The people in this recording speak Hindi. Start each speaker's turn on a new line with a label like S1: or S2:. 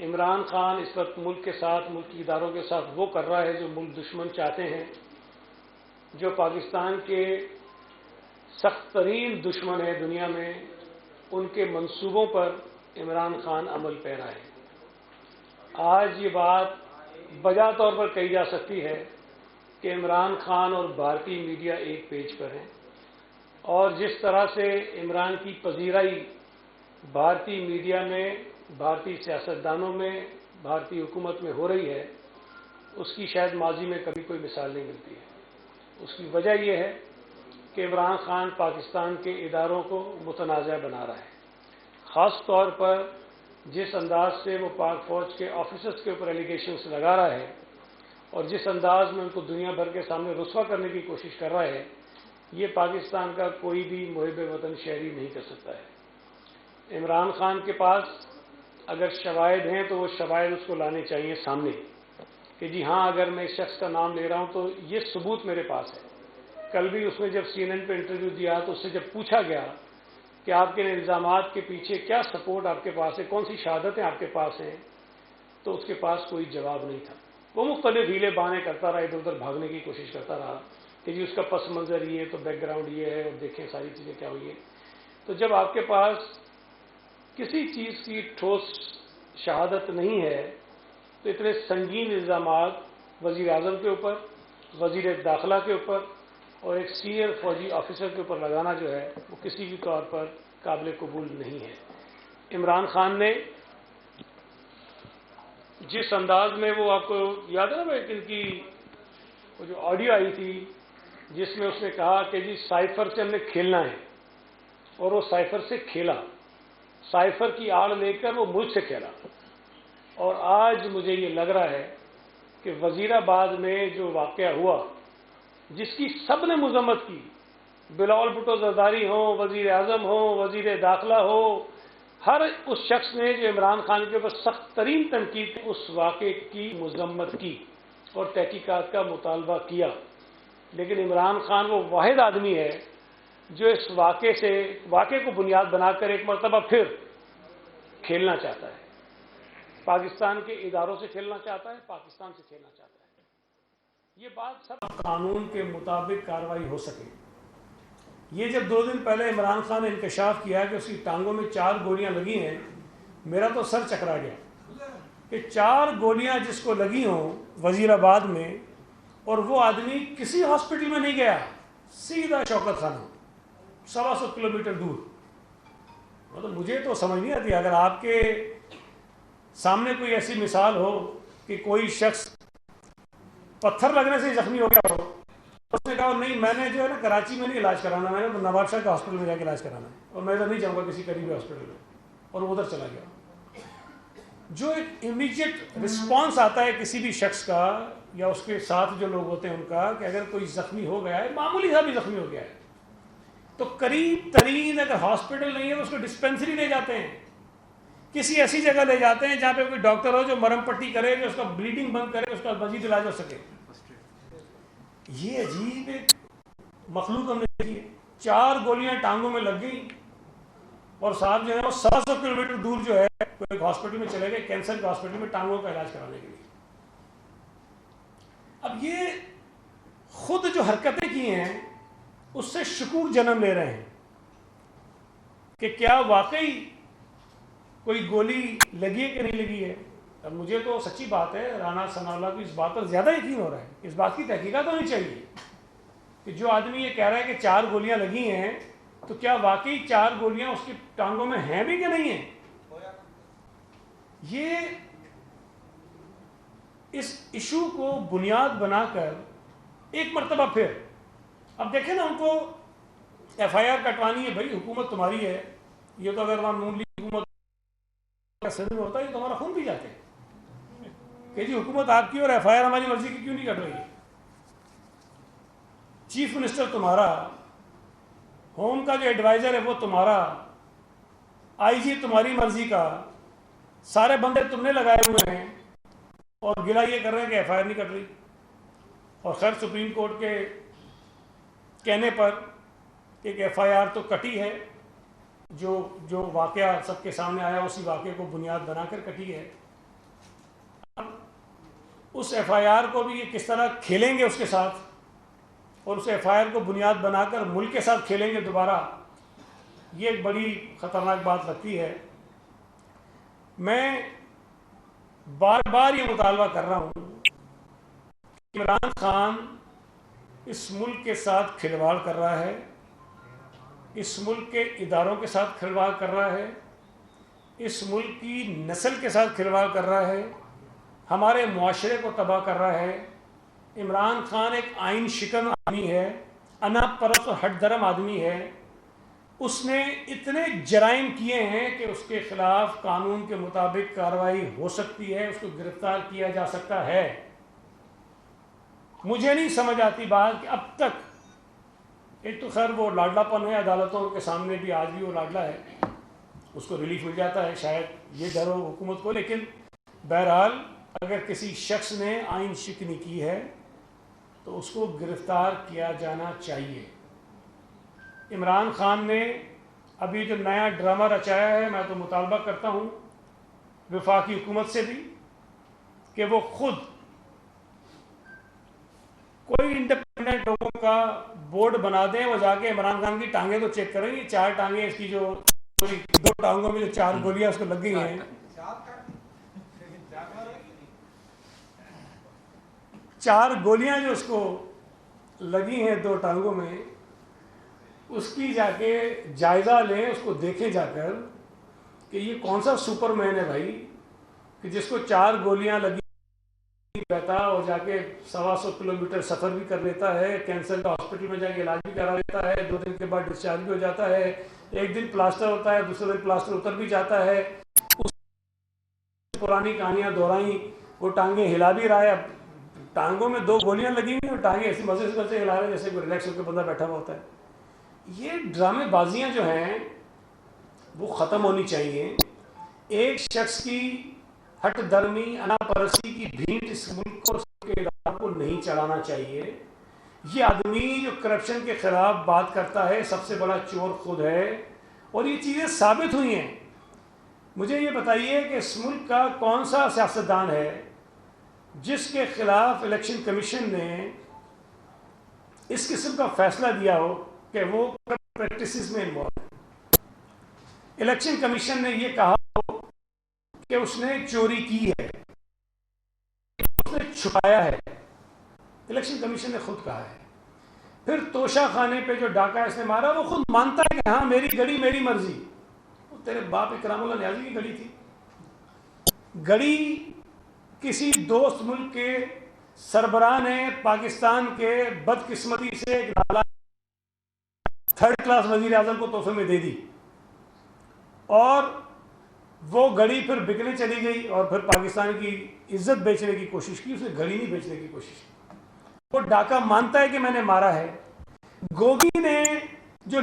S1: इमरान खान इस वक्त मुल्क के साथ, मुल्क की इदारों के साथ वो कर रहा है जो मुल्क दुश्मन चाहते हैं, जो पाकिस्तान के सख्त तरीन दुश्मन है दुनिया में, उनके मंसूबों पर इमरान खान अमल पैरा है। आज ये बात बजा तौर पर कही जा सकती है कि इमरान खान और भारतीय मीडिया एक पेज पर हैं, और जिस तरह से इमरान की पजीराई भारतीय मीडिया में, भारतीय सियासतदानों में, भारतीय हुकूमत में हो रही है, उसकी शायद माजी में कभी कोई मिसाल नहीं मिलती है। उसकी वजह यह है कि इमरान खान पाकिस्तान के इदारों को मुतनाज़ा बना रहा है। ख़ास तौर पर जिस अंदाज से वो पाक फौज के ऑफिसर्स के ऊपर एलिगेशंस लगा रहा है और जिस अंदाज में उनको दुनिया भर के सामने रुस्वा करने की कोशिश कर रहा है, ये पाकिस्तान का कोई भी मुहिब वतन शहरी नहीं कर सकता है। इमरान खान के पास अगर शवाहिद हैं तो वो शवाहिद उसको लाने चाहिए सामने कि जी हाँ, अगर मैं इस शख्स का नाम ले रहा हूं तो ये सबूत मेरे पास है। कल भी उसने जब CNN पे इंटरव्यू दिया तो उससे जब पूछा गया कि आपके इल्ज़ामात के पीछे क्या सपोर्ट आपके पास है, कौन सी शहादतें आपके पास हैं, तो उसके पास कोई जवाब नहीं था। वो मुख्तलिफ हीले बहाने करता रहा, इधर उधर भागने की कोशिश करता रहा कि जी उसका पस मंज़र ये, तो बैकग्राउंड ये है, और देखें सारी चीज़ें क्या हुई है। तो जब आपके पास किसी चीज़ की ठोस शहादत नहीं है तो इतने संगीन इल्ज़ामात वज़ीर आज़म के ऊपर, वज़ीर दाखिला के ऊपर और एक सीनियर फौजी ऑफिसर के ऊपर लगाना जो है वो किसी भी तौर पर काबिल कबूल नहीं है। इमरान खान ने जिस अंदाज में, वो आपको याद है ना भाई, इनकी वो जो ऑडियो आई थी जिसमें उसने कहा कि जी साइफर से हमने खेलना है, और वो साइफर से खेला, साइफर की आड़ लेकर वो मुल्क से खेला। और आज मुझे ये लग रहा है कि वजीराबाद में जो वाक़या हुआ, जिसकी सब ने मजम्मत की, बिलावल भुट्टो जरदारी हो, वजीर आज़म हो, वजीर दाखिला हो, हर उस शख्स ने जो इमरान खान के ऊपर सख्त तरीन तनकीद, उस वाक़े की मजम्मत की और तहकीकात का मुतालबा किया। लेकिन इमरान खान वो वाहिद आदमी है जो इस वाक़े को बुनियाद बनाकर एक मरतबा फिर खेलना चाहता है, पाकिस्तान के इदारों से खेलना चाहता है, पाकिस्तान से खेलना चाहता है। ये बात सब कानून के मुताबिक कार्रवाई हो सके। ये जब 2 दिन पहले इमरान खान ने इंकशाफ किया कि उसकी टांगों में 4 गोलियां लगी हैं, मेरा तो सर चकरा गया कि 4 गोलियां जिसको लगी हों वजीराबाद में, और वो आदमी किसी हॉस्पिटल में नहीं गया, सीधा शौकत खाना 125 किलोमीटर दूर। मतलब मुझे तो समझ नहीं आती, अगर आपके सामने कोई ऐसी मिसाल हो कि कोई शख्स पत्थर लगने से जख्मी हो गया हो, उसने कहा नहीं मैंने जो है ना कराची में नहीं इलाज कराना, मैंने तो नवाब शाह का हॉस्पिटल में जाकर इलाज कराना है, और मैं तो नहीं जाऊँगा किसी करीबी हॉस्पिटल में, और उधर चला गया। जो एक इमीडिएट रिस्पॉन्स आता है किसी भी शख्स का या उसके साथ जो लोग होते हैं उनका, कि अगर कोई जख्मी हो गया है, मामूली सा भी जख्मी हो गया है, तो करीब तरीन अगर हॉस्पिटल नहीं है तो उसको डिस्पेंसरी ले जाते हैं, किसी ऐसी जगह ले जाते हैं जहाँ पे कोई डॉक्टर हो जो मरहम पट्टी करे, जो उसका ब्लीडिंग बंद करे, उसका मजीद इलाज हो सके। ये अजीब एक मखलूक हमने देखी है। 4 गोलियां टांगों में लग गई और साहब जो है वो 700 किलोमीटर दूर जो है कोई हॉस्पिटल में चले गए, कैंसर के हॉस्पिटल में टांगों का इलाज कराने के लिए। अब ये खुद जो हरकतें की हैं उससे शकूक जन्म ले रहे हैं कि क्या वाकई कोई गोली लगी है कि नहीं लगी है। अब मुझे तो सच्ची बात है, राना सनाउल्लाह को इस बात पर ज़्यादा यकीन हो रहा है, इस बात की तहकीकात होनी चाहिए कि जो आदमी ये कह रहा है कि 4 गोलियां लगी हैं, तो क्या वाकई 4 गोलियां उसकी टांगों में हैं भी कि नहीं है। ये इस इशू को बुनियाद बनाकर एक मरतबा फिर, अब देखें ना, उनको FIR कटवानी है, भाई हुकूमत तुम्हारी है, ये तो अगर वहाँ नून लीग हुकूमत में होता है तो हमारा खून पी जाते हैं कि जी हुकूमत आपकी और FIR हमारी मर्जी की क्यों नहीं कट रही है। चीफ मिनिस्टर तुम्हारा, होम का जो एडवाइजर है वो तुम्हारा, IG तुम्हारी मर्जी का, सारे बंदे तुमने लगाए हुए हैं, और गिला ये कर रहे हैं कि FIR नहीं कट रही। और खैर सुप्रीम कोर्ट के कहने पर एक FIR तो कटी है, जो वाक़या सबके सामने आया उसी वाक़े को बुनियाद बनाकर कटी है। उस एफआईआर को भी ये किस तरह खेलेंगे उसके साथ और उस एफआईआर को बुनियाद बनाकर मुल्क के साथ खेलेंगे दोबारा, ये एक बड़ी ख़तरनाक बात लगती है। मैं बार बार ये मुतालबा कर रहा हूँ कि इमरान खान इस मुल्क के साथ खिलवाड़ कर रहा है, इस मुल्क के इदारों के साथ खिलवाड़ कर रहा है, इस मुल्क की नस्ल के साथ खिलवाड़ कर रहा है, हमारे मुआशरे को तबाह कर रहा है। इमरान खान एक आइन शिकन आदमी है, अना परस्त और हट धर्म आदमी है। उसने इतने जराइम किए हैं कि उसके खिलाफ कानून के मुताबिक कार्रवाई हो सकती है, उसको गिरफ्तार किया जा सकता है। मुझे नहीं समझ आती बात कि अब तक, एक तो खैर वो लाडलापन है अदालतों के सामने भी, आज भी वो लाडला है, उसको रिलीफ मिल जाता है, शायद ये डर हो हुकूमत को। लेकिन बहरहाल अगर किसी शख्स ने आइन शिकनी की है तो उसको गिरफ्तार किया जाना चाहिए। इमरान खान ने अभी जो नया ड्रामा रचाया है, मैं तो मुतालबा करता हूँ वफाकी हुकूमत से भी कि वो खुद कोई इंडिपेंडेंट लोगों का बोर्ड बना दें, वो जाके इमरान खान की टांगे तो चेक करेंगे। 4 टांगे इसकी, जो 2 टांगों में जो 4 गोलियां उसको लग गई हैं, 4 गोलियां जो उसको लगी हैं 2 टांगों में, उसकी जाके जायजा लें, उसको देखें जाकर कि ये कौन सा सुपरमैन है भाई कि जिसको 4 गोलियां लगी रहता और जाके 125 किलोमीटर सफ़र भी कर लेता है, कैंसर का हॉस्पिटल में जाके इलाज भी करा लेता है, 2 दिन के बाद डिस्चार्ज भी हो जाता है, एक दिन प्लास्टर होता है, दूसरे दिन प्लास्टर उतर भी जाता है। उस पुरानी कहानियां दोहराई, वो टांगे हिला भी रहा है, टांगों में 2 गोलियां लगी हुई और टांगे ऐसी मजे से हिला रहे हैं जैसे कोई रिलैक्स होकर बंदा बैठा हुआ होता है। ये ड्रामेबाजियां जो हैं वो ख़त्म होनी चाहिए। एक शख्स की हट धर्मी अनापरसी की भींट इस मुल्क को, उसके इदारों को नहीं चढ़ाना चाहिए। ये आदमी जो करप्शन के खिलाफ बात करता है, सबसे बड़ा चोर खुद है और ये चीज़ें साबित हुई हैं। मुझे ये बताइए कि इस मुल्क का कौन सा सियासतदान है जिसके खिलाफ इलेक्शन कमीशन ने इस किस्म का फैसला दिया हो कि वो प्रैक्टिसेस में इन्वॉल्व है। इलेक्शन कमीशन ने ये कहा हो कि उसने चोरी की है, उसने छुपाया है, इलेक्शन कमीशन ने खुद कहा है। फिर तोशा खाने पे जो डाका इसने मारा, वो खुद मानता है कि हाँ मेरी गड़ी मेरी मर्जी। वो तेरे बाप इकरामुल्लाह नियाज़ी की गड़ी थी। गड़ी किसी दोस्त मुल्क के सरबराह ने पाकिस्तान के बदकिस्मती से एक नाला 3rd क्लास वजीर आजम को तोहफे में दे दी और वो घड़ी फिर बिकने चली गई और फिर पाकिस्तान की इज्जत बेचने की कोशिश की। उसने घड़ी नहीं बेचने की कोशिश की। वो डाका मानता है कि मैंने मारा है। गोगी ने जो